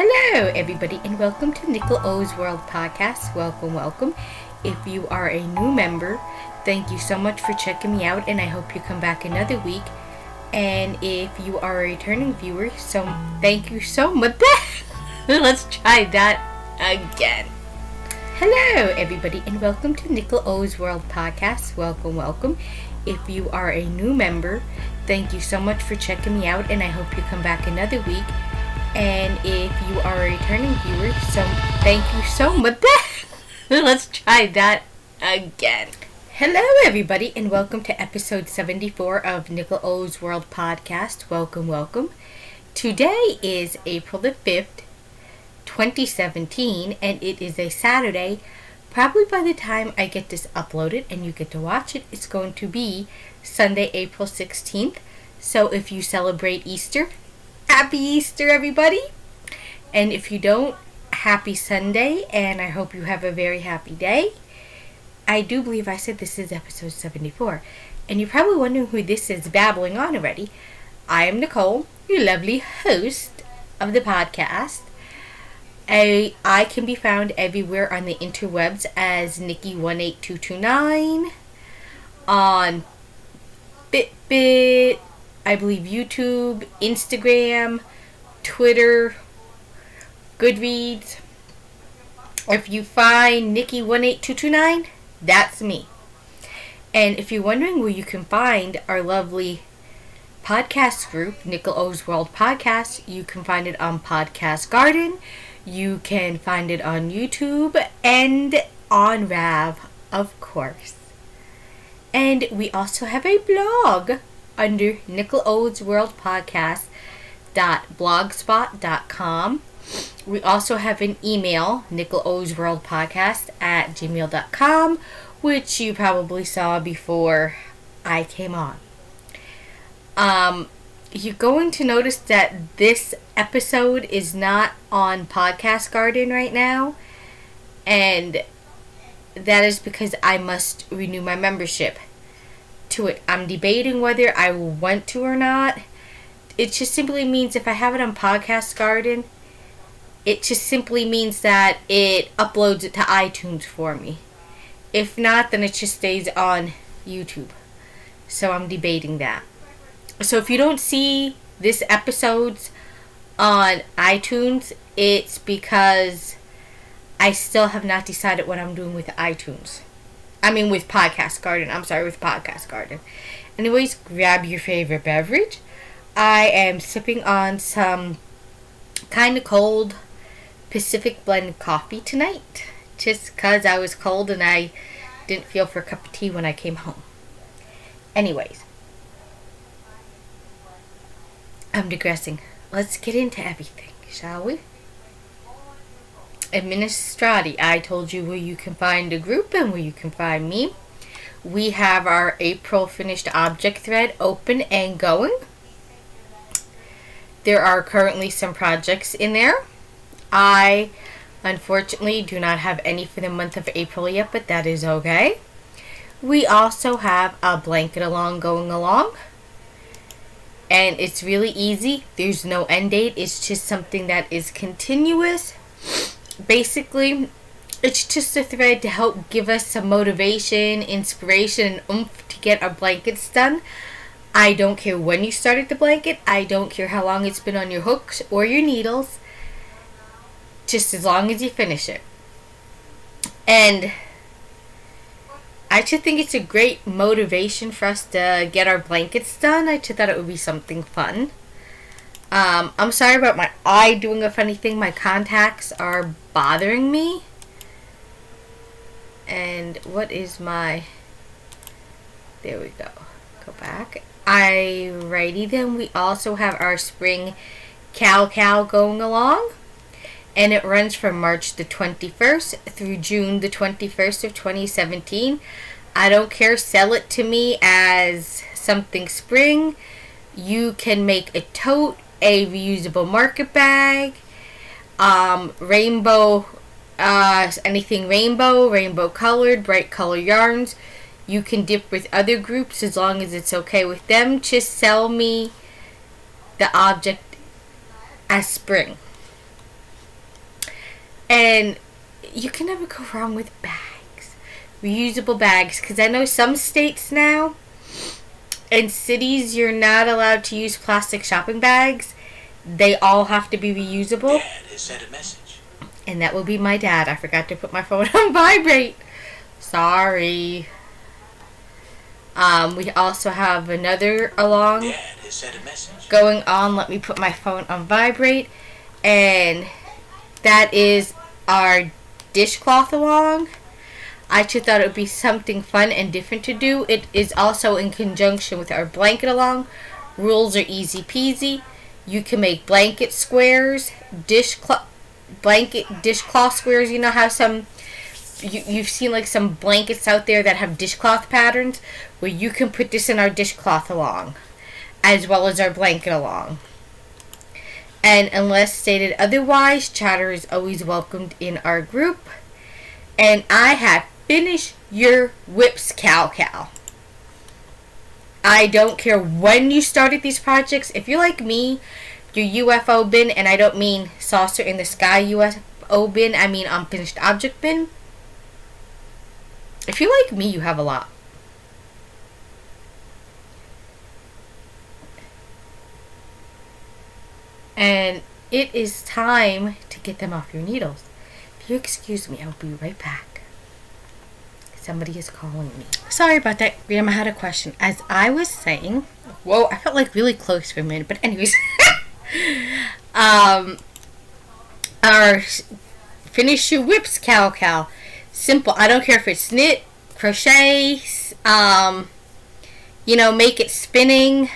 Hello, everybody, and welcome to Nickel O's World Podcast. Welcome. If you are a new member, thank you so much for checking me out, and I hope you come back another week. And if you are a returning viewer, so thank you so much. Let's try that again. Hello, everybody, and welcome to Nickel O's World Podcast. Welcome. If you are a new member, thank you so much for checking me out, and I hope you come back another week. And if you are a returning viewer, so thank you so much. Let's try that again. Hello, everybody, and welcome to episode 74 of Nickel O's World Podcast. Welcome. Today is April the 5th, 2017, and it is a Saturday. Probably by the time I get this uploaded and you get to watch it, it's going to be Sunday, April 16th. So if you celebrate Easter, Happy Easter, everybody. And if you don't, happy Sunday, and I hope you have a very happy day. I do believe I said this is episode 74, and you're probably wondering who this is babbling on already. I am Nicole, your lovely host of the podcast. I can be found everywhere on the interwebs as Nikki18229, on Fitbit, I believe YouTube, Instagram, Twitter, Goodreads. If you find Nikki18229, that's me. And if you're wondering where you can find our lovely podcast group, Nickel O's World Podcast, you can find it on Podcast Garden. You can find it on YouTube and on Rav, of course. And we also have a blog under Nickel O's World Podcast.blogspot.com. We also have an email, Nickel O's World Podcast @gmail.com, which you probably saw before I came on. You're going to notice that this episode is not on Podcast Garden right now, and that is because I must renew my membership to it. I'm debating whether I want to or not. It just simply means if I have it on Podcast Garden, it just simply means that it uploads it to iTunes for me. If not, then it just stays on YouTube. So I'm debating that. So if you don't see this episodes on iTunes, it's because I still have not decided what I'm doing with iTunes. With Podcast Garden. With Podcast Garden. Anyways, grab your favorite beverage. I am sipping on some kind of cold Pacific blend coffee tonight. Just because I was cold and I didn't feel for a cup of tea when I came home. Anyways. I'm digressing. Let's get into everything, shall we? Administrati, I told you where you can find the group and where you can find me. We have our April finished object thread open and going. There are currently some projects in there. I, unfortunately, do not have any for the month of April yet, but that is okay. We also have a blanket going along. And it's really easy. There's no end date. It's just something that is continuous. Basically, it's just a thread to help give us some motivation, inspiration, and oomph to get our blankets done. I don't care when you started the blanket. I don't care how long it's been on your hooks or your needles. Just as long as you finish it. And I just think it's a great motivation for us to get our blankets done. I just thought it would be something fun. I'm sorry about my eye doing a funny thing. My contacts are bothering me. And what is my... There we go. Go back. Alrighty then. We also have our spring cow going along. And it runs from March the 21st through June the 21st of 2017. I don't care. Sell it to me as something spring. You can make a tote, a reusable market bag, rainbow, anything rainbow colored, bright color yarns. You can dip with other groups as long as it's okay with them. Just sell me the object as spring. And you can never go wrong with bags. Reusable bags. Because I know some states now, in cities, you're not allowed to use plastic shopping bags. They all have to be reusable. Dad has sent a message. And that will be my dad. I forgot to put my phone on vibrate. Sorry. We also have another along Dad has sent a message. going on. Let me put my phone on vibrate. And that is our dishcloth along. I just thought it would be something fun and different to do. It is also in conjunction with our blanket along. Rules are easy peasy. You can make blanket squares, dishcloth squares. You know how you've seen like some blankets out there that have dishcloth patterns, where you can put this in our dishcloth along, as well as our blanket along. And unless stated otherwise, chatter is always welcomed in our group. And I have finished your whips, Cal. I don't care when you started these projects. If you're like me, your UFO bin, and I don't mean saucer in the sky UFO bin, I mean unfinished object bin. If you're like me, you have a lot. And it is time to get them off your needles. If you excuse me, I'll be right back. Somebody is calling me. Sorry about that. Grandma had a question. As I was saying, whoa, I felt like really close for a minute, but anyways. Our finish your whips, Cal. Simple. I don't care if it's knit, crochet, make it spinning.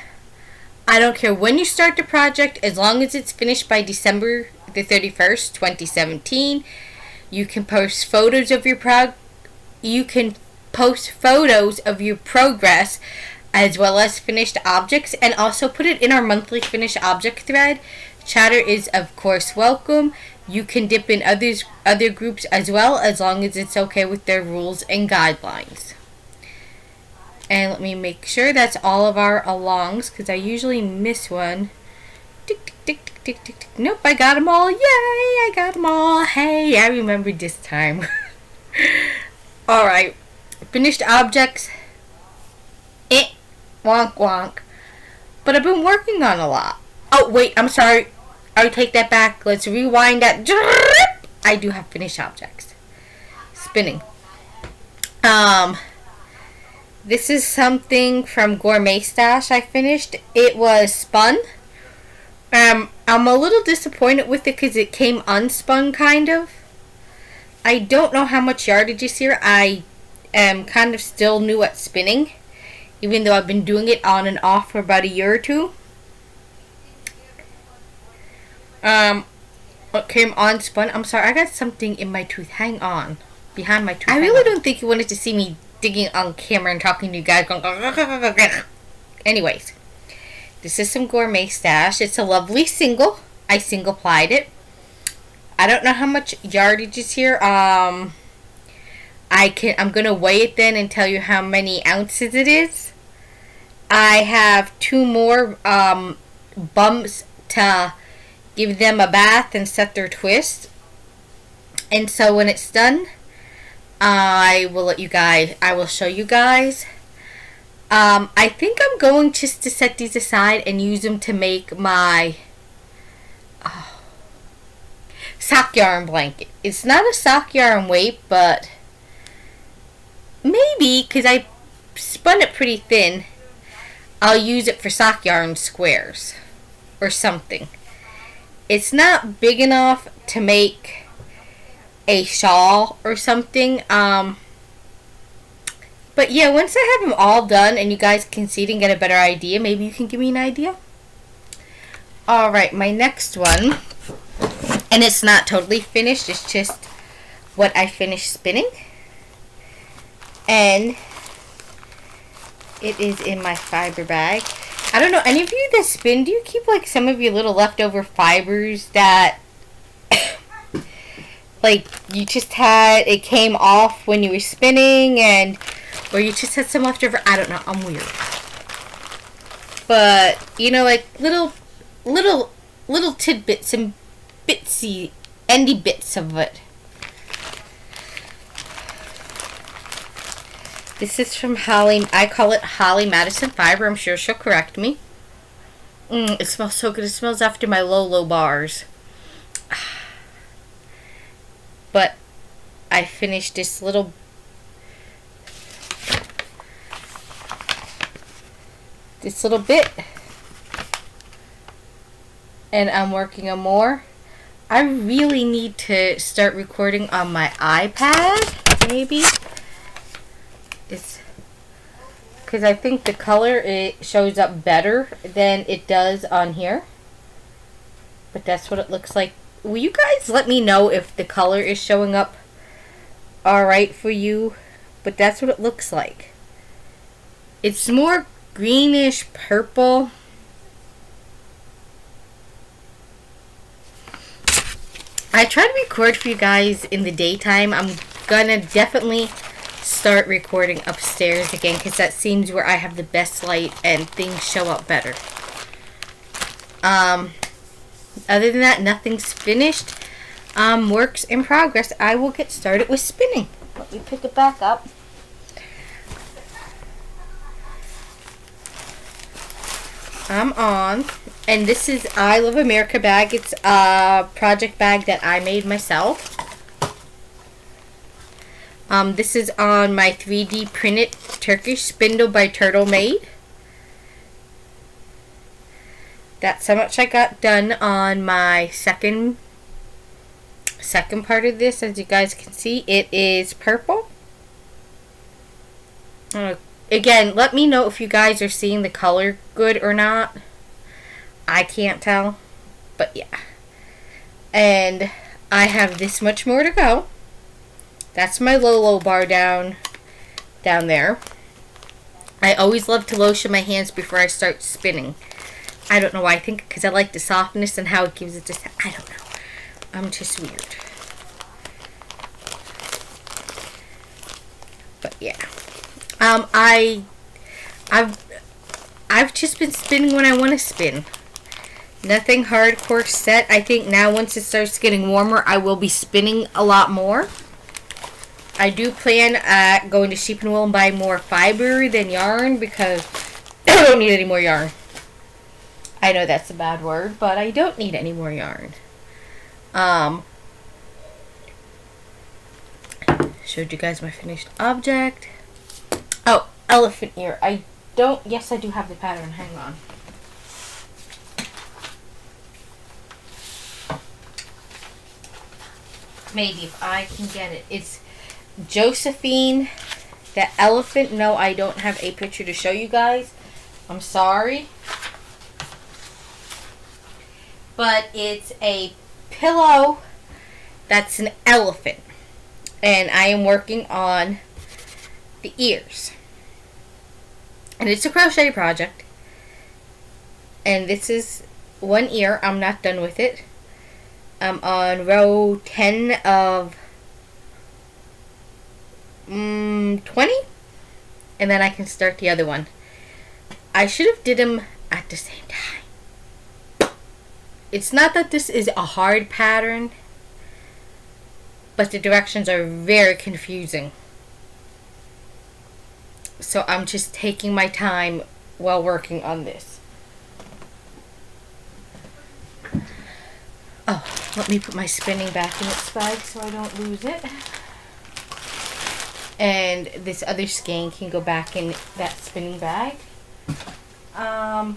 I don't care when you start the project, as long as it's finished by December the 31st, 2017. You can post photos of your progress, as well as finished objects, and also put it in our monthly finished object thread. Chatter is of course welcome. You can dip in other groups as well, as long as it's okay with their rules and guidelines. And let me make sure that's all of our alongs, because I usually miss one. Tick, tick, tick, tick, tick, tick, tick. Nope, I got them all. Yay, I got them all. Hey, I remembered this time. Alright, finished objects. Wonk, wonk. But I've been working on a lot. Oh, wait, I'm sorry. I'll take that back. Let's rewind that. I do have finished objects. Spinning. This is something from Gourmet Stash I finished. It was spun. I'm a little disappointed with it because it came unspun, kind of. I don't know how much yardage is here. I am kind of still new at spinning, even though I've been doing it on and off for about a year or two. It came unspun. I'm sorry, I got something in my tooth. Hang on. Behind my tooth. I really don't think you wanted to see me digging on camera and talking to you guys going. Anyways, this is some Gourmet Stash. It's a lovely single. I single plied it. I don't know how much yardage is here. I'm gonna weigh it then and tell you how many ounces it is. I have 2 more bumps to give them a bath and set their twist. And so when it's done, I will show you guys. I think I'm going just to set these aside and use them to make my sock yarn blanket. It's not a sock yarn weight, but maybe, because I spun it pretty thin, I'll use it for sock yarn squares or something. It's not big enough to make a shawl or something. But yeah, once I have them all done and you guys can see it and get a better idea, maybe you can give me an idea. Alright, my next one, and it's not totally finished, it's just what I finished spinning. And it is in my fiber bag. I don't know, any of you that spin, do you keep like some of your little leftover fibers that like you just had, it came off when you were spinning, and or you just had some leftover? I don't know, I'm weird. But you know, like little tidbits and bitsy endy bits of it This is from Holly. I call it Holly Madison Fiber. I'm sure she'll correct me. It smells so good. It smells after my Lolo bars. But I finished this little bit. And I'm working on more. I really need to start recording on my iPad, maybe. It's because I think the color, it shows up better than it does on here. But that's what it looks like. Will you guys let me know if the color is showing up alright for you? But that's what it looks like. It's more greenish purple. I try to record for you guys in the daytime. I'm gonna definitely start recording upstairs again because that seems where I have the best light and things show up better. Other than that, nothing's finished. Works in progress. I will get started with spinning. Let me pick it back up. I'm on. And this is I Love America bag. It's a project bag that I made myself. This is on my 3D printed Turkish spindle by Turtle Made. That's how much I got done on my second part of this. As you guys can see, it is purple. Again, let me know if you guys are seeing the color good or not. I can't tell, but yeah. And I have this much more to go. That's my Lolo bar down there. I always love to lotion my hands before I start spinning. I don't know why. I think because I like the softness and how it gives it this. I don't know. I'm just weird. But yeah. I've just been spinning when I want to spin. Nothing hardcore set. I think now once it starts getting warmer, I will be spinning a lot more. I do plan at going to Sheep and Wool and buying more fiber than yarn because I don't need any more yarn. I know that's a bad word, but I don't need any more yarn. Showed you guys my finished object. Oh, elephant ear. Yes, I do have the pattern. Hang on. Maybe if I can get it. It's Josephine, the elephant. No, I don't have a picture to show you guys. I'm sorry. But it's a pillow that's an elephant. And I am working on the ears. And it's a crochet project. And this is one ear. I'm not done with it. I'm on row 10 of 20. And then I can start the other one. I should have did them at the same time. It's not that this is a hard pattern, but the directions are very confusing. So I'm just taking my time while working on this. Oh, let me put my spinning back in its bag so I don't lose it. And this other skein can go back in that spinning bag. I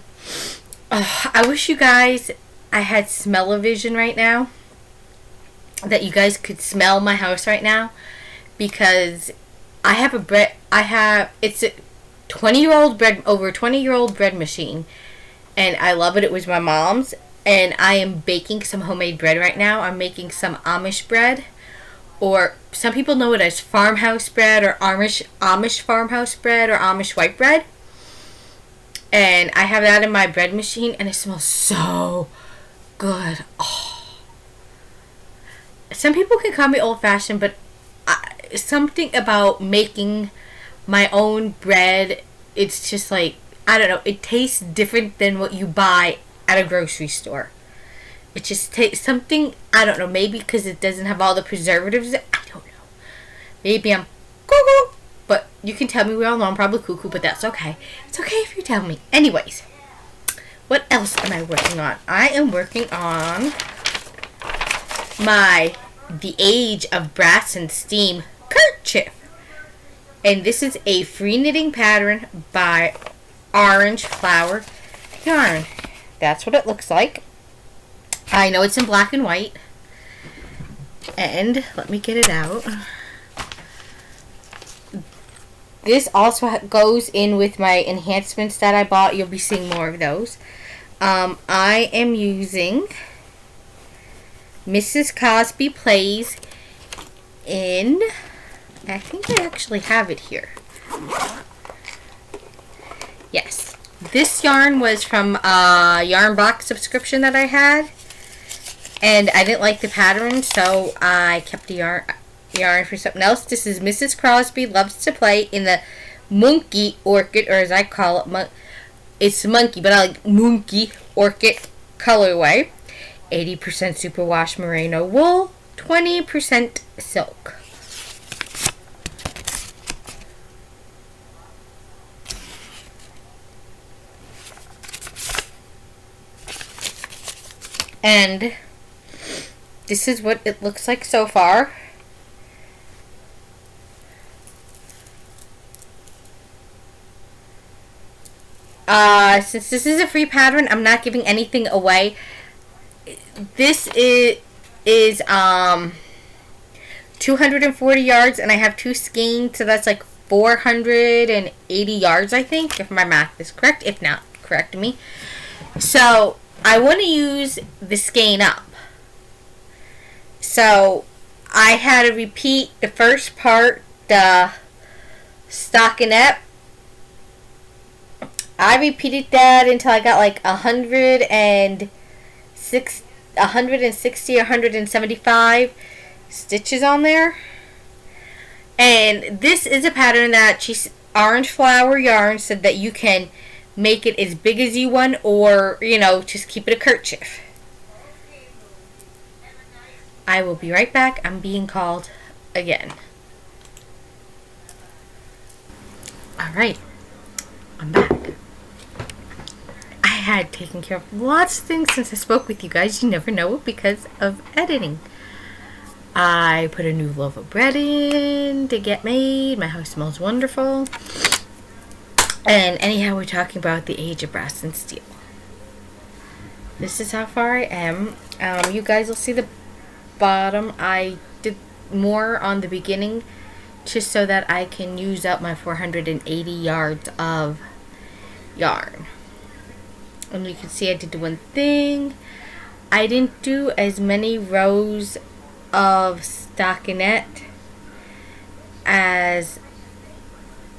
wish you guys, I had smell-o-vision right now. That you guys could smell my house right now. Because I have it's a 20-year-old bread, over a 20-year-old bread machine. And I love it. It was my mom's. And I am baking some homemade bread right now. I'm making some Amish bread. Or some people know it as farmhouse bread or Amish farmhouse bread or Amish white bread. And I have that in my bread machine and it smells so good. Oh. Some people can call me old-fashioned, but something about making my own bread, it's just like, I don't know, it tastes different than what you buy at a grocery store. It just tastes something, I don't know, maybe because it doesn't have all the preservatives. I don't know. Maybe I'm cuckoo, but You can tell me we all know I'm probably cuckoo, but that's okay. It's okay if you tell me. Anyways, what else am I working on? I am working on The Age of Brass and Steam kerchief. And this is a free knitting pattern by Orange Flower Yarn. That's what it looks like. I know it's in black and white. And let me get it out. This also goes in with my enhancements that I bought. You'll be seeing more of those. I am using Mrs. Cosby Plays in... I think I actually have it here. Yes. This yarn was from a yarn box subscription that I had. And I didn't like the pattern, so I kept the yarn for something else. This is Mrs. Crosby Loves to Play in the Monkey Orchid, or as I call it, it's monkey, but I like Monkey Orchid colorway. 80% superwash merino wool, 20% silk. And this is what it looks like so far. Since this is a free pattern, I'm not giving anything away. This is 240 yards, and I have 2 skeins, so that's like 480 yards, I think, if my math is correct. If not, correct me. So I want to use the skein up. So I had to repeat the first part, the stockinette. I repeated that until I got like 160, 175 stitches on there. And this is a pattern that Orange Flower Yarn said that you can make it as big as you want, or, you know, just keep it a kerchief. I will be right back. I'm being called again. Alright, I'm back. I had taken care of lots of things since I spoke with you guys. You never know because of editing. I put a new loaf of bread in to get made. My house smells wonderful. And anyhow, we're talking about the age of brass and steel. This is how far I am. You guys will see the bottom. I did more on the beginning just so that I can use up my 480 yards of yarn. And you can see I did the one thing. I didn't do as many rows of stockinette as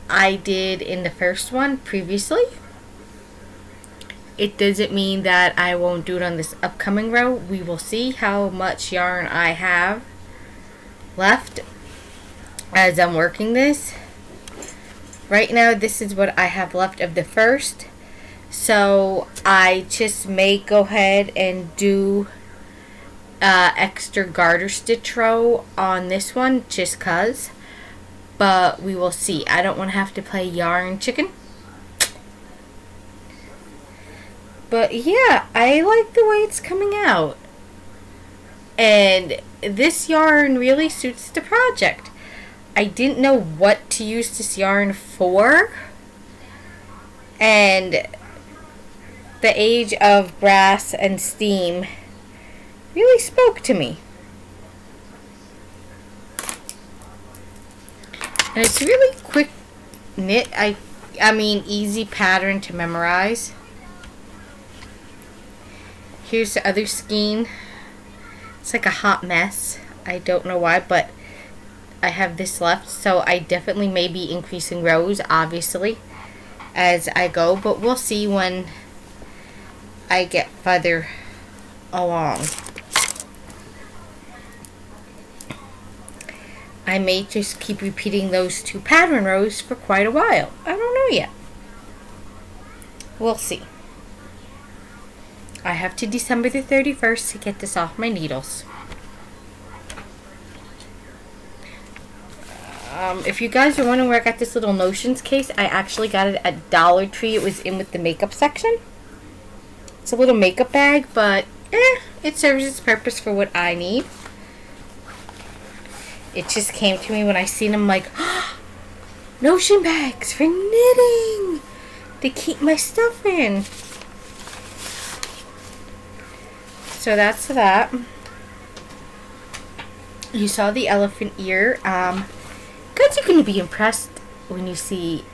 I did in the first one previously. It doesn't mean that I won't do it on this upcoming row. We will see how much yarn I have left as I'm working this. Right now, this is what I have left of the first. So I just may go ahead and do extra garter stitch row on this one just cause. But we will see. I don't want to have to play yarn chicken. But yeah, I like the way it's coming out. And this yarn really suits the project. I didn't know what to use this yarn for. And the age of brass and steam really spoke to me. And it's really quick knit. I mean easy pattern to memorize. Here's the other skein. It's like a hot mess. I don't know why, but I have this left, so I definitely may be increasing rows, obviously, as I go, but we'll see when I get further along. I may just keep repeating those 2 pattern rows for quite a while. I don't know yet. We'll see. I have to December the 31st to get this off my needles. If you guys are wondering where I got this little Notions case, I actually got it at Dollar Tree. It was in with the makeup section. It's a little makeup bag, but it serves its purpose for what I need. It just came to me when I seen them, like, Notion bags for knitting to keep my stuff in. So that's that. You saw the elephant ear. Guys, you're going to be impressed when you see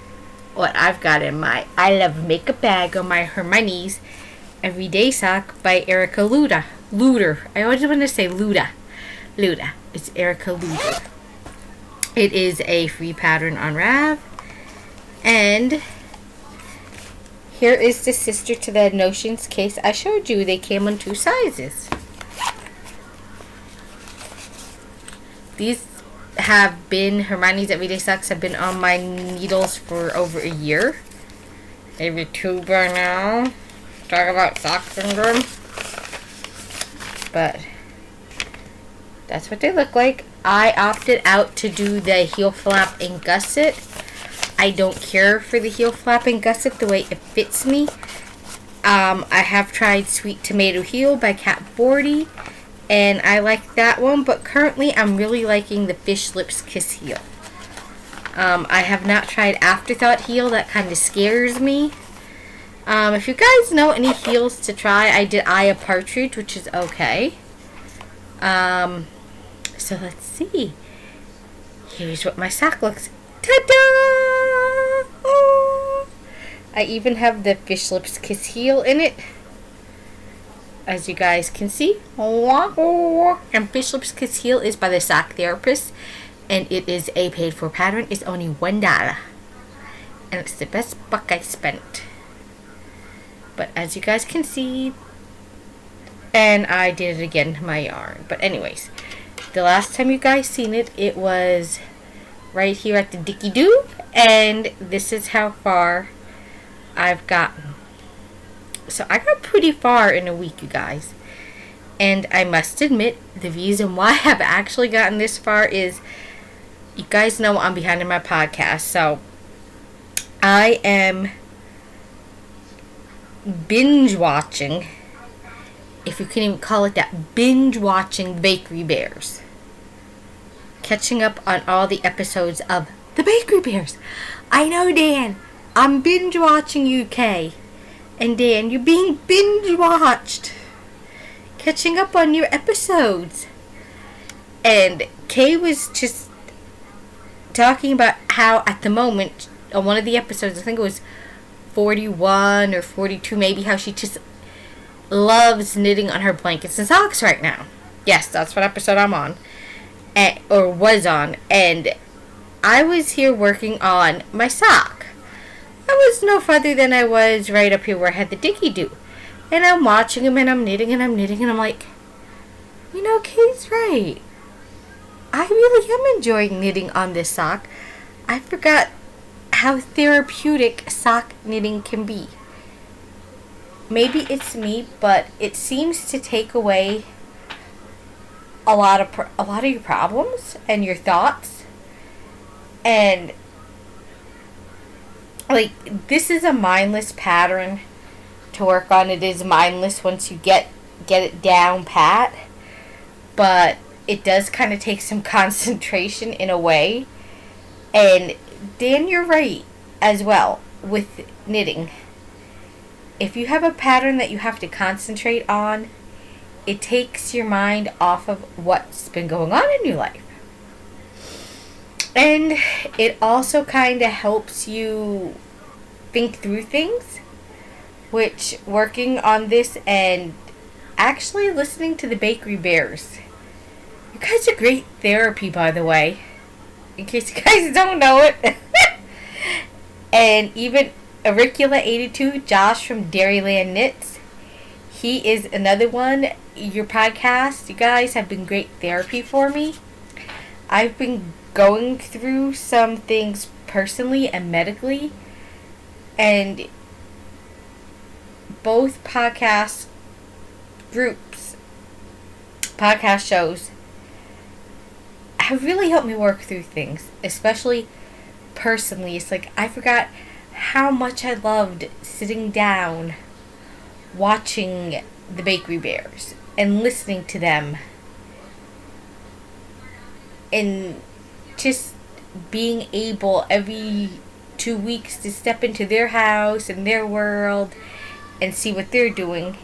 what I've got in my I Love Makeup bag on my Hermione's Everyday Sock by Erica Luder. I always want to say Luda. It's Erica Luder. It is a free pattern on Rav. And here is the sister to the Notions case I showed you. They came in 2 sizes. These have been, Hermione's Everyday Socks have been on my needles for over a year. Maybe 2 by now. Talk about sock syndrome. But that's what they look like. I opted out to do the heel flap and gusset. I don't care for the heel flap and gusset the way it fits me. I have tried Sweet Tomato Heel by Cat 40. And I like that one, but currently I'm really liking the Fish Lips Kiss heel. I have not tried Afterthought heel. That kind of scares me. If you guys know any heels to try, I did Eye of Partridge, which is okay. So let's see. Here's what my sock looks. Ta-da! Oh. I even have the Fish Lips Kiss heel in it. As you guys can see. And Fish Lips Kiss heel is by the Sock Therapist. And it is a paid for pattern. It's only $1. And it's the best buck I spent. But as you guys can see. And I did it again to my yarn. But anyways. The last time you guys seen it. It was right here at the Dicky Doo. And this is how far I've gotten. So I got pretty far in a week, you guys. And I must admit, the reason why I've actually gotten this far is, you guys know I'm behind in my podcast. So I am binge watching, if you can even call it that, binge watching The Bakery Bears. Catching up on all the episodes of The Bakery Bears. I know, Dan. I'm binge watching UK. And Dan, you're being binge watched. Catching up on your episodes. And Kay was just talking about how at the moment, on one of the episodes, I think it was 41 or 42 maybe, how she just loves knitting on her blankets and socks right now. Yes, that's what episode I'm on. Or was on. And I was here working on my sock. I was no farther than I was right up here where I had the Dicky Doo. And I'm watching him and I'm knitting and I'm knitting and I'm like, you know, Kay's right. I really am enjoying knitting on this sock. I forgot how therapeutic sock knitting can be. Maybe it's me, but it seems to take away a lot of your problems and your thoughts. And like, this is a mindless pattern to work on. It is mindless once you get it down pat, but it does kind of take some concentration in a way. And Dan, you're right as well with knitting. If you have a pattern that you have to concentrate on, it takes your mind off of what's been going on in your life. And it also kind of helps you think through things, which working on this and actually listening to the Bakery Bears. You guys are great therapy, by the way, in case you guys don't know it. And even Auricula82, Josh from Dairyland Knits, he is another one. Your podcast, you guys have been great therapy for me. I've been going through some things personally and medically, and both podcast groups, podcast shows, have really helped me work through things, especially personally. It's like I forgot how much I loved sitting down watching the Bakery Bears and listening to them and just being able every 2 weeks to step into their house and their world and see what they're doing.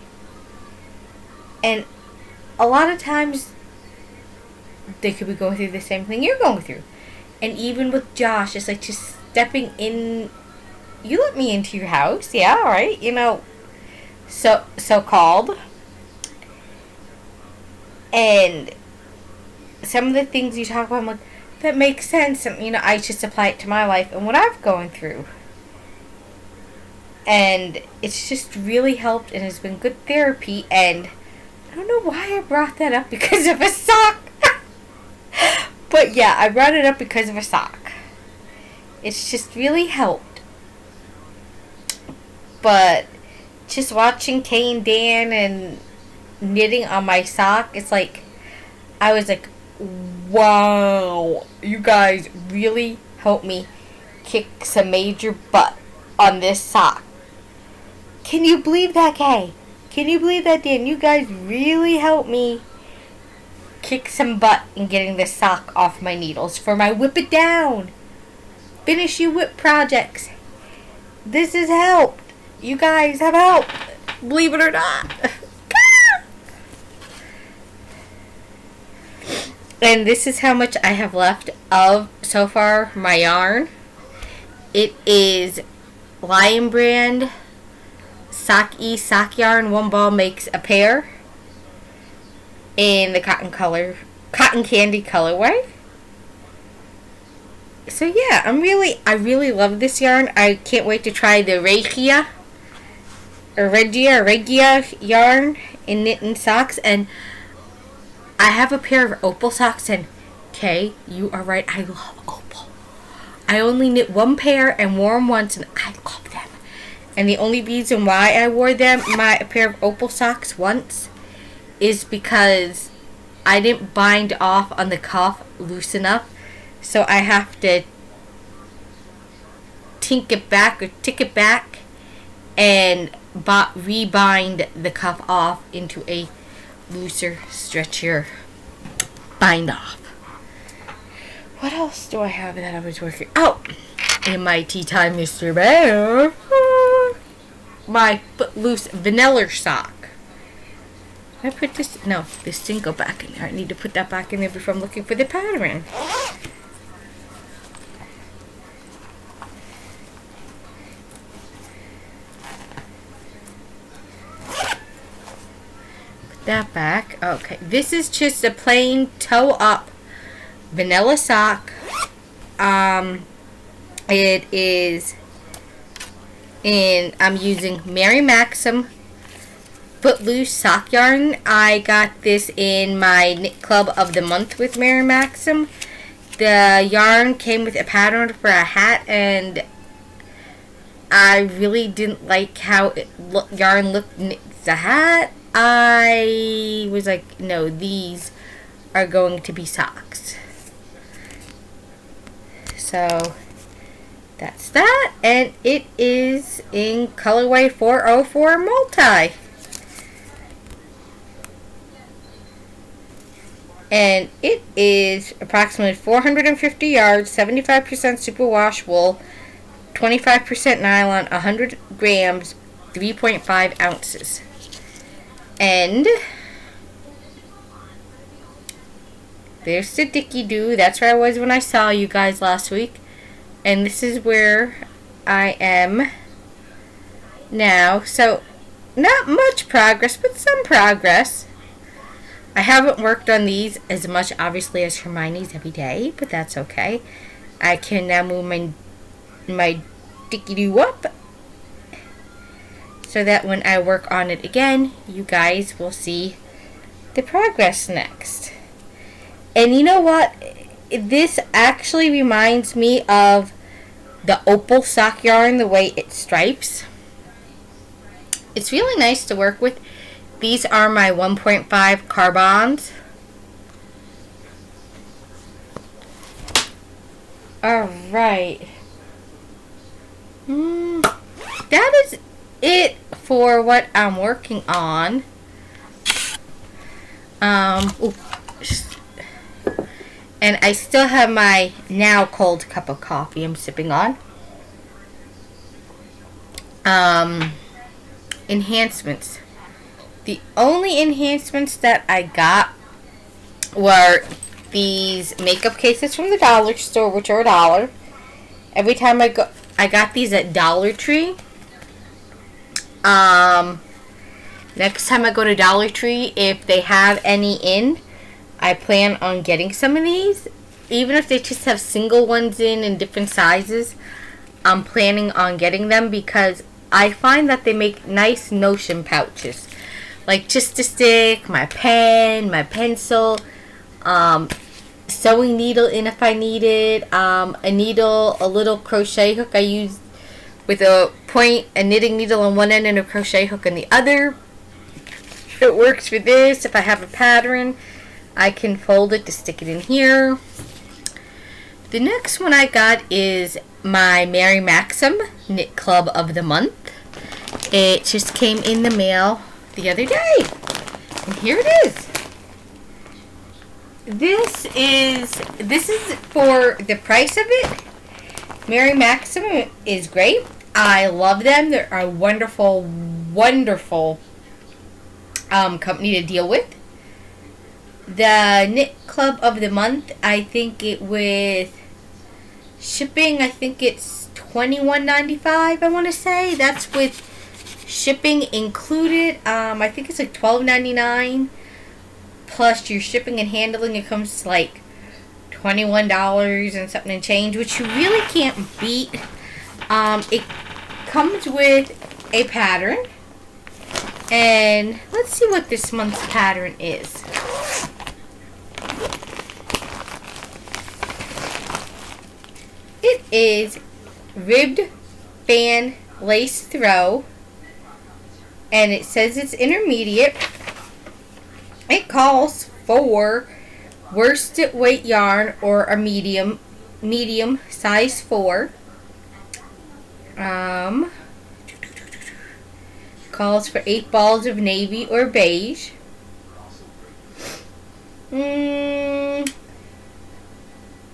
And a lot of times they could be going through the same thing you're going through. And even with Josh, it's like just stepping in. You let me into your house, yeah, all right, so called. And some of the things you talk about, I'm like, that makes sense. And, I just apply it to my life and what I've gone through. And it's just really helped and has been good therapy. And I don't know why I brought that up because of a sock. But yeah, I brought it up because of a sock. It's just really helped. But just watching Kay and Dan and knitting on my sock, it's like, I was like, wow, you guys really helped me kick some major butt on this sock. Can you believe that, Kay? Can you believe that, Dan? You guys really helped me kick some butt in getting this sock off my needles for my Whip It Down Finish You Whip projects. This has helped. You guys have helped. Believe it or not. And this is how much I have left of, so far, my yarn. It is Lion Brand Sock yarn. One ball makes a pair in the cotton candy colorway. So yeah, I really love this yarn. I can't wait to try the Regia yarn in knitting socks. And I have a pair of opal socks, and Kay, you are right, I love opal. I only knit one pair and wore them once, and I love them. And the only reason why I wore my pair of opal socks once, is because I didn't bind off on the cuff loose enough. So I have to tick it back and rebind the cuff off into a looser, stretchier bind off. What else do I have that I was working? Oh, in my tea time, Mr. Bear. My Footloose vanilla sock. I put this? No, this didn't go back in there. I need to put that back in there before I'm looking for the pattern. Put that back. Okay, this is just a plain toe up vanilla sock. It is I'm using Mary Maxim Footloose sock yarn. I got this in my Knit Club of the Month with Mary Maxim. The yarn came with a pattern for a hat, and I really didn't like how yarn looked next the hat. I was like, no, these are going to be socks. So that's that, and it is in colorway 404 multi. And it is approximately 450 yards, 75% superwash wool, 25% nylon, 100 grams, 3.5 ounces. And there's the Dicky Doo. That's where I was when I saw you guys last week. And this is where I am now. So, not much progress, but some progress. I haven't worked on these as much, obviously, as Hermione's every day, but that's okay. I can now move my Dicky-Doo up, so that when I work on it again, you guys will see the progress next. And you know what? This actually reminds me of the opal sock yarn, the way it stripes. It's really nice to work with. These are my 1.5 carbons. Alright. That is it for what I'm working on. And I still have my now cold cup of coffee I'm sipping on. Enhancements. The only enhancements that I got were these makeup cases from the dollar store, which are $1. Every time I got these at Dollar Tree. Next time I go to Dollar Tree, if they have any in, I plan on getting some of these. Even if they just have single ones in different sizes, I'm planning on getting them because I find that they make nice notion pouches. Like just to stick my pen, my pencil, sewing needle in if I need it, a needle, a little crochet hook I use with a knitting needle on one end and a crochet hook on the other. It works for this. If I have a pattern, I can fold it to stick it in here. The next one I got is my Mary Maxim Knit Club of the Month. It just came in the mail the other day. And here it is. This is for the price of it. Mary Maxim is great. I love them. They're a wonderful, wonderful company to deal with. The Knit Club of the Month, I think it with shipping, I think it's $21.95, I want to say. That's with shipping included. I think it's like $12.99 plus your shipping and handling. It comes to like $21 and something and change, which you really can't beat. It comes with a pattern, and let's see what this month's pattern is. It is ribbed fan lace throw, and it says it's intermediate. It calls for worsted weight yarn or a medium size 4. Calls for 8 balls of navy or beige.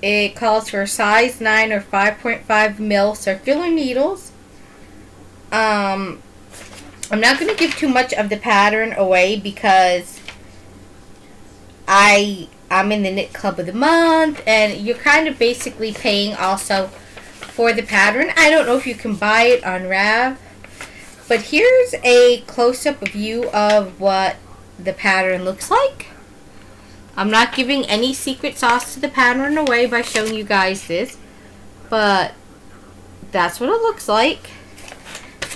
It calls for size 9 or 5.5 mil circular needles. I'm not going to give too much of the pattern away because I'm in the Knit Club of the Month, and you're kind of basically paying also for the pattern. I don't know if you can buy it on Rav, but here's a close-up view of what the pattern looks like. I'm not giving any secret sauce to the pattern away by showing you guys this, but that's what it looks like.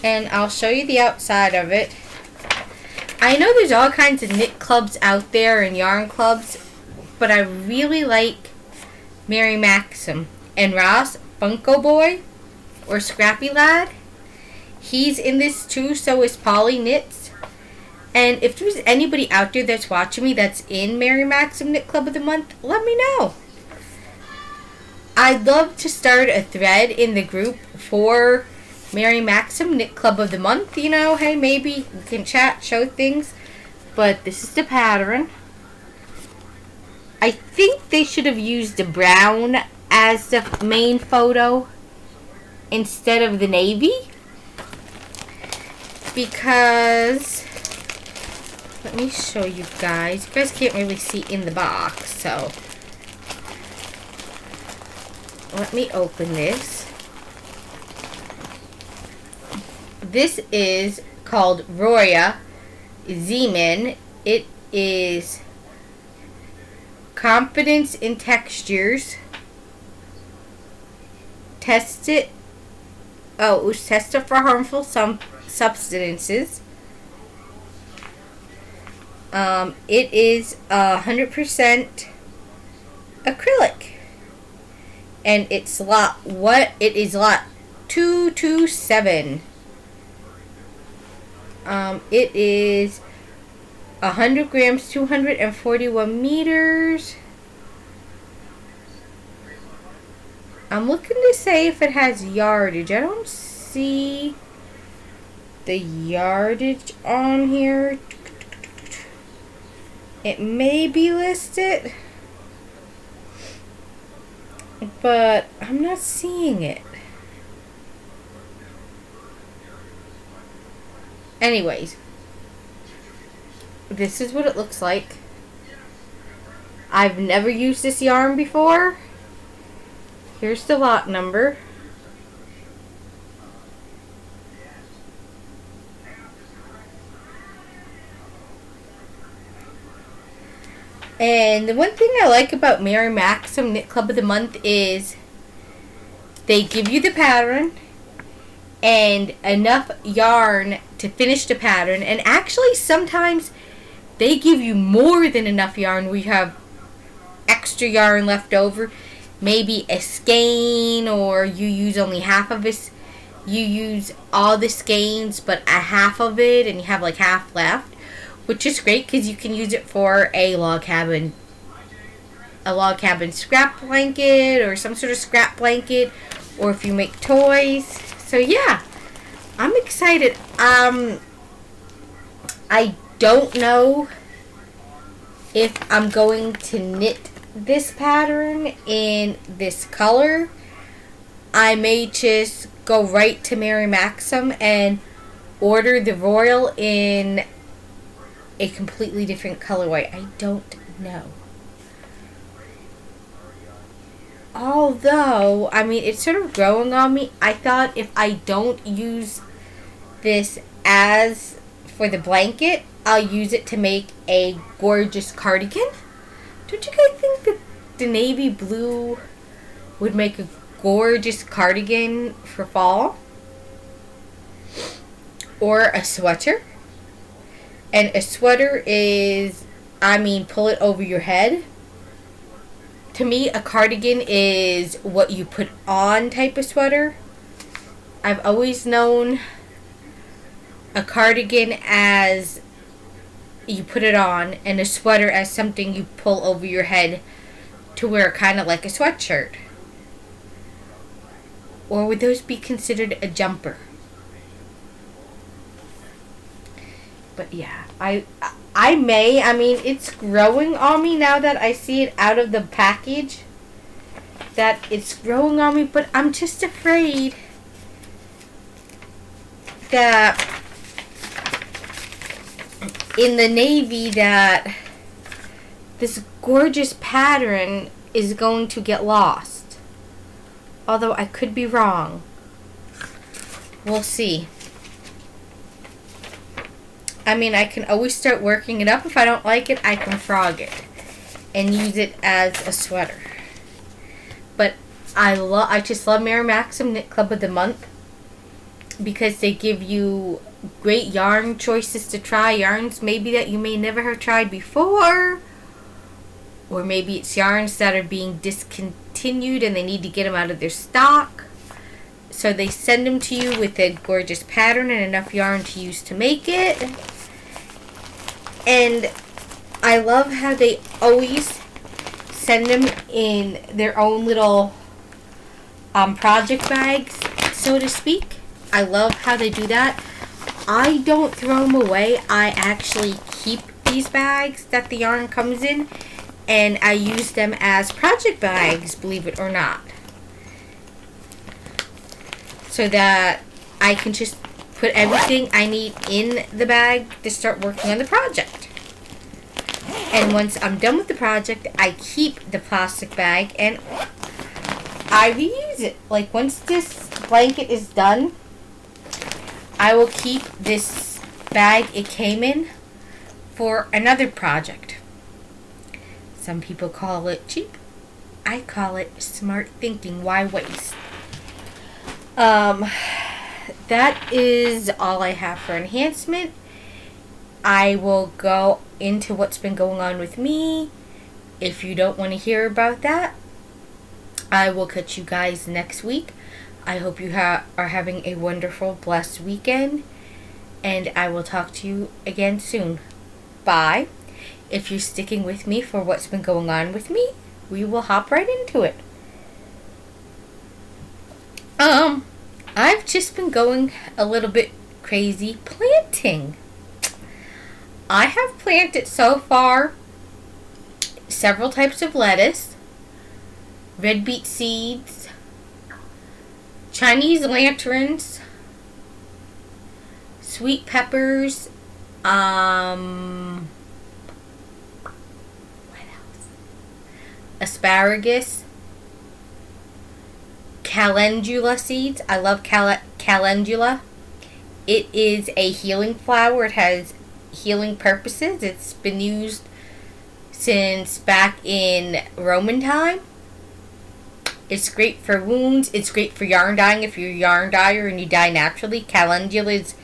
And I'll show you the outside of it. I know there's all kinds of knit clubs out there and yarn clubs, but I really like Mary Maxim. And Ross Funko Boy, or Scrappy Lad, he's in this too, so is Polly Knits. And if there's anybody out there that's watching me that's in Mary Maxim Knit Club of the Month, let me know. I'd love to start a thread in the group for Mary Maxim Knit Club of the Month. You know, hey, maybe we can chat, show things. But this is the pattern. I think they should have used the brown as the main photo instead of the navy. Because, let me show you guys. You guys can't really see in the box, so let me open this. This is called Roya Zeman. It is confidence in textures. It was tested for harmful substances. It is 100% acrylic, and it's lot 227. It is 100 grams, 241 meters. I'm looking to say if it has yardage. I don't see the yardage on here. It may be listed, but I'm not seeing it. Anyways, this is what it looks like. I've never used this yarn before. Here's the lot number. And the one thing I like about Mary Maxim Knit Club of the Month is they give you the pattern and enough yarn to finish the pattern. And actually sometimes they give you more than enough yarn. We have extra yarn left over. Maybe a skein, or you use only half of it. You use all the skeins but a half of it and you have like half left. Which is great because you can use it for a log cabin scrap blanket or some sort of scrap blanket, or if you make toys. So yeah, I'm excited. I don't know if I'm going to knit this pattern in this color. I may just go right to Mary Maxim and order the Royal in a completely different colorway. I don't know. Although, I mean, it's sort of growing on me. I thought if I don't use this as for the blanket, I'll use it to make a gorgeous cardigan. Don't you guys think that the navy blue would make a gorgeous cardigan for fall? Or a sweater? And a sweater is, I mean, pull it over your head. To me, a cardigan is what you put on type of sweater. I've always known a cardigan as you put it on, and a sweater as something you pull over your head to wear kind of like a sweatshirt. Or would those be considered a jumper? But yeah, I mean, it's growing on me now that I see it out of the package. That it's growing on me, but I'm just afraid that in the navy that this gorgeous pattern is going to get lost. Although I could be wrong. We'll see. I mean, I can always start working it up. If I don't like it, I can frog it and use it as a sweater. But I just love Mary Maxim Knit Club of the Month because they give you great yarn choices to try. Yarns maybe that you may never have tried before, or maybe it's yarns that are being discontinued and they need to get them out of their stock. So they send them to you with a gorgeous pattern and enough yarn to use to make it. And I love how they always send them in their own little project bags, so to speak. I love how they do that. I don't throw them away. I actually keep these bags that the yarn comes in, and I use them as project bags, believe it or not. So that I can just put everything I need in the bag to start working on the project. And once I'm done with the project, I keep the plastic bag and I reuse it. Like once this blanket is done, I will keep this bag it came in for another project. Some people call it cheap. I call it smart thinking. Why waste? That is all I have for enhancement. I will go into what's been going on with me. If you don't want to hear about that, I will catch you guys next week. I hope you are having a wonderful, blessed weekend, and I will talk to you again soon. Bye. If you're sticking with me for what's been going on with me, we will hop right into it. I've just been going a little bit crazy planting. I have planted so far several types of lettuce, red beet seeds, Chinese lanterns, sweet peppers, what else? Asparagus, calendula seeds. I love calendula. It is a healing flower. It has healing purposes. It's been used since back in Roman time. It's great for wounds. It's great for yarn dyeing if you're a yarn dyer and you dye naturally. Calendula is,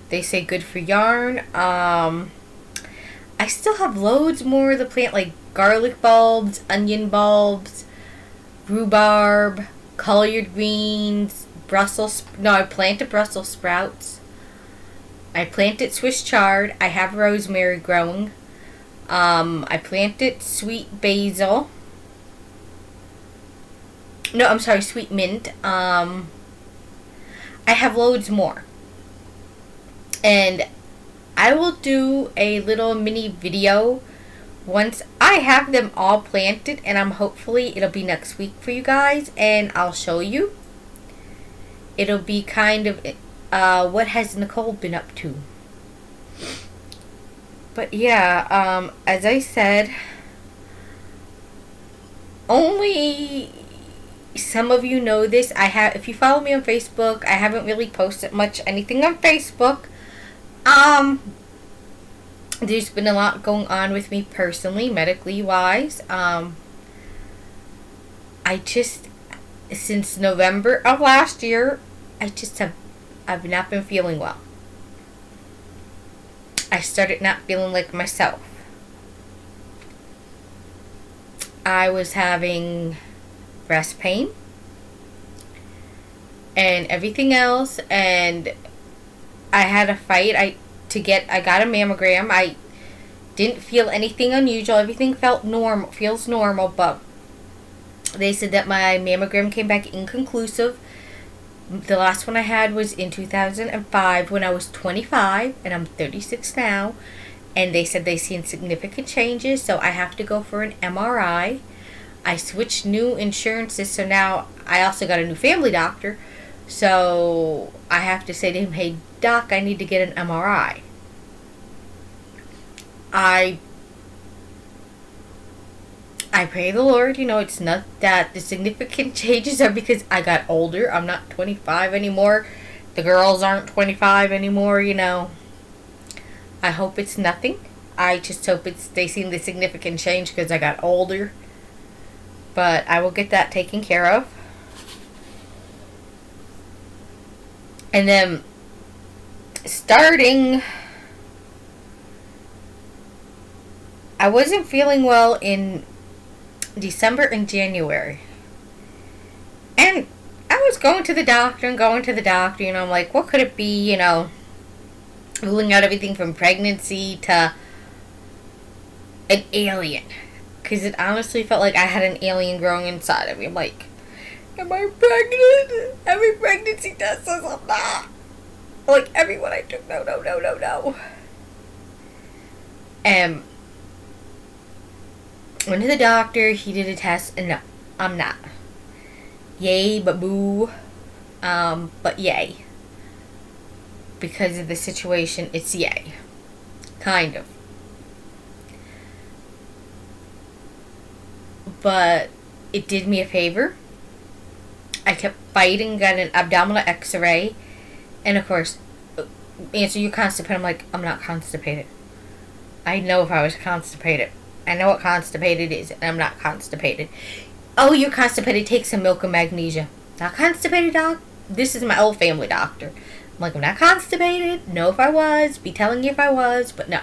they say, good for yarn. I still have loads more of the plant, like garlic bulbs, onion bulbs, rhubarb, collard greens, I planted Brussels sprouts. I planted Swiss chard. I have rosemary growing. I planted sweet basil. No, I'm sorry, sweet mint. I have loads more. And I will do a little mini video once I have them all planted, and hopefully it'll be next week for you guys, and I'll show you. It'll be kind of what has Nicole been up to. But yeah, as I said, only some of you know this. If you follow me on Facebook, I haven't really posted much anything on Facebook. There's been a lot going on with me personally, medically wise. Since November of last year, I've not been feeling well. I started not feeling like myself. I was having breast pain and everything else, and I had a fight. I got a mammogram. I didn't feel anything unusual. Everything feels normal, but they said that my mammogram came back inconclusive. The last one I had was in 2005 when I was 25, and I'm 36 now. And they said they seen significant changes, so I have to go for an MRI. I switched new insurances, so now I also got a new family doctor. So I have to say to him, hey, doc, I need to get an MRI. I pray the Lord, it's not that the significant changes are because I got older. I'm not 25 anymore. The girls aren't 25 anymore, I hope it's nothing. I just hope they seen the significant change because I got older. But I will get that taken care of. And then I wasn't feeling well in December and January. And I was going to the doctor, I'm like, what could it be, ruling out everything from pregnancy to an alien. Because it honestly felt like I had an alien growing inside of me. I'm like, am I pregnant? Every pregnancy test says I'm not. Like, everyone I took, no. Went to the doctor, he did a test, and no, I'm not. Yay, but boo. But yay. Because of the situation, it's yay. Kind of. But it did me a favor. I kept fighting, got an abdominal x-ray, and of course, answer, you constipated. I'm like, I'm not constipated. I know if I was constipated. I know what constipated is, and I'm not constipated. Oh, you're constipated, take some milk and magnesia. Not constipated, doc? This is my old family doctor. I'm like, I'm not constipated. No, if I was. Be telling you if I was, but no.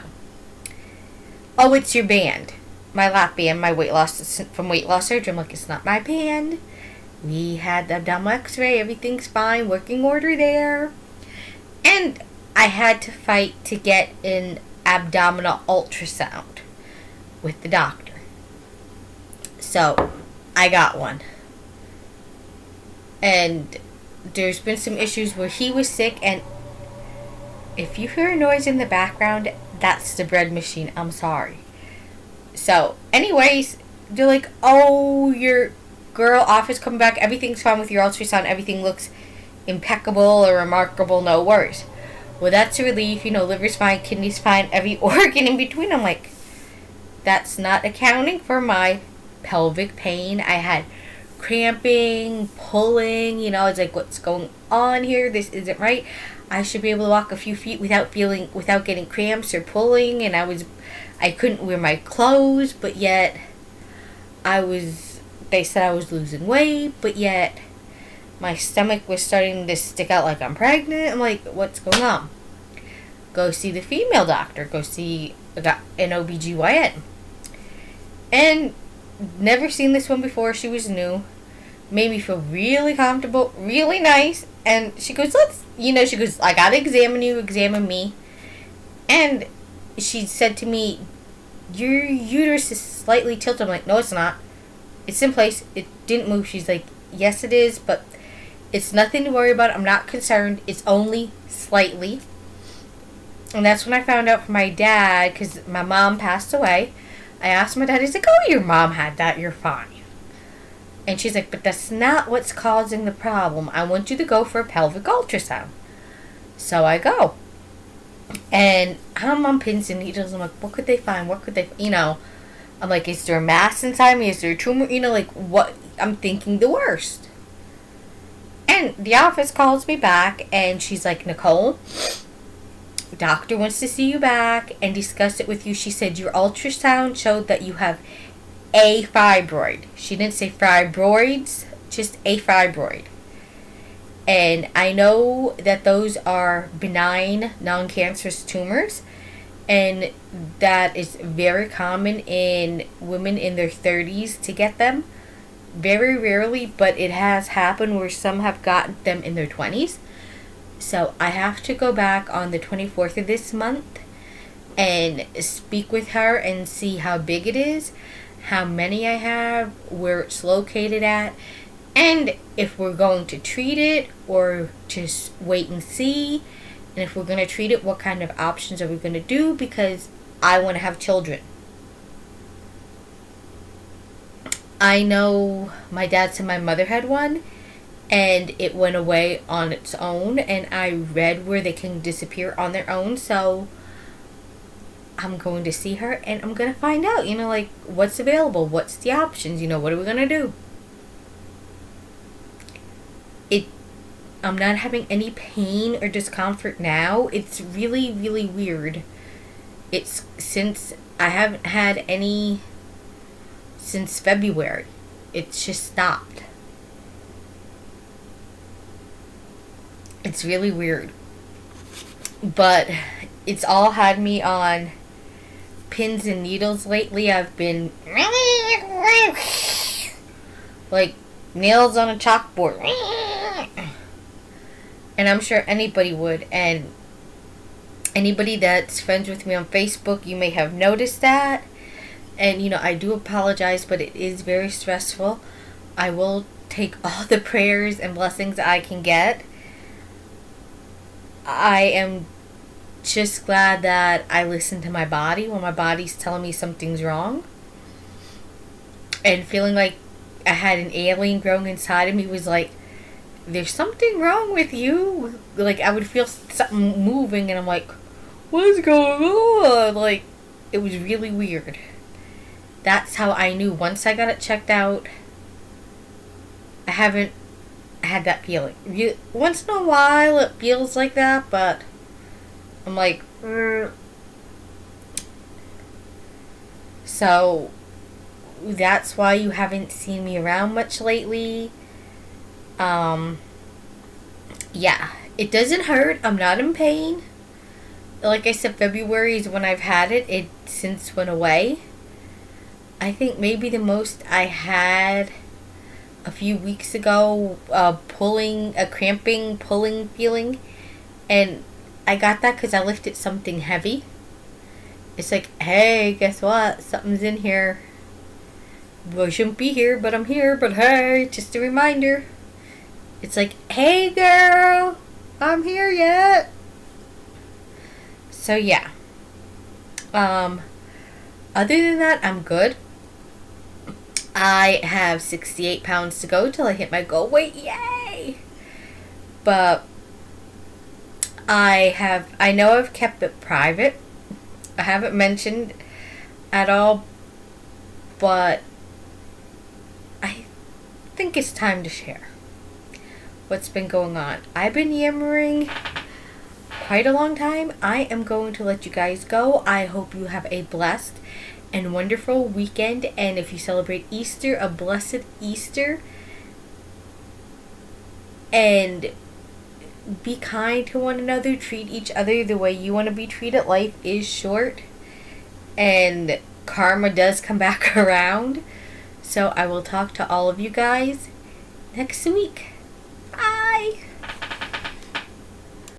Oh, it's your band. My lap band, my weight loss, from weight loss surgery. I'm like, it's not my band. We had the abdominal x-ray. Everything's fine. Working order there. And I had to fight to get an abdominal ultrasound with the doctor. So, I got one. And there's been some issues where he was sick, and if you hear a noise in the background, that's the bread machine. I'm sorry. So, anyways, they're like, oh, your girl office coming back. Everything's fine with your ultrasound. Everything looks impeccable or remarkable. No worries. Well, that's a relief. Liver's fine, kidney's fine, every organ in between. I'm like, that's not accounting for my pelvic pain. I had cramping, pulling. It's like, what's going on here? This isn't right. I should be able to walk a few feet without getting cramps or pulling. And I couldn't wear my clothes, but yet they said I was losing weight, but yet my stomach was starting to stick out like I'm pregnant. I'm like, what's going on? Go see the female doctor. Go see an OBGYN. And never seen this one before. She was new. Made me feel really comfortable, really nice. And she goes, I gotta examine me. And she said to me, your uterus is slightly tilted. I'm like, no, it's not. It's in place. It didn't move. She's like, yes, it is, but it's nothing to worry about. I'm not concerned. It's only slightly. And that's when I found out from my dad, because my mom passed away. I asked my dad, he's like, oh, your mom had that. You're fine. And she's like, but that's not what's causing the problem. I want you to go for a pelvic ultrasound. So I go. And I'm on pins and needles. I'm like, what could they find? I'm like, is there a mass inside me? Is there a tumor? What? I'm thinking the worst. And the office calls me back, and she's like, Nicole, the doctor wants to see you back and discuss it with you. She said your ultrasound showed that you have a fibroid. She didn't say fibroids, just a fibroid. And I know that those are benign, non-cancerous tumors. And that is very common in women in their 30s to get them. Very rarely, but it has happened where some have gotten them in their 20s. So I have to go back on the 24th of this month and speak with her and see how big it is, how many I have, where it's located at, and if we're going to treat it or just wait and see. And if we're going to treat it, what kind of options are we going to do? Because I want to have children. I know my dad said my mother had one, and it went away on its own. And I read where they can disappear on their own. So I'm going to see her, and I'm going to find out, what's available. What's the options? What are we going to do? I'm not having any pain or discomfort now. It's really, really weird. It's since I haven't had any since February. It's just stopped. It's really weird. But it's all had me on pins and needles lately. I've been like nails on a chalkboard. And I'm sure anybody would. And anybody that's friends with me on Facebook, you may have noticed that. And, I do apologize, but it is very stressful. I will take all the prayers and blessings I can get. I am just glad that I listen to my body when my body's telling me something's wrong. And feeling like I had an alien growing inside of me was like, there's something wrong with you. Like, I would feel something moving, and I'm like, what is going on? Like, it was really weird. That's how I knew. Once I got it checked out, I haven't had that feeling. Once in a while, it feels like that, but I'm like, So, that's why you haven't seen me around much lately. Yeah, it doesn't hurt. I'm not in pain. Like I said, February is when I've had it. It since went away. I think maybe the most I had a few weeks ago, cramping, pulling feeling. And I got that because I lifted something heavy. It's like, hey, guess what? Something's in here. Well, I shouldn't be here, but I'm here. But hey, just a reminder. It's like, hey girl, I'm here yet. So yeah. Other than that, I'm good. I have 68 pounds to go till I hit my goal weight. Yay! But I know I've kept it private. I haven't mentioned at all, but I think it's time to share what's been going on. I've been yammering quite a long time. I am going to let you guys go. I hope you have a blessed and wonderful weekend, and if you celebrate Easter, a blessed Easter. And be kind to one another, treat each other the way you want to be treated. Life is short, and karma does come back around. So I will talk to all of you guys next week. Bye!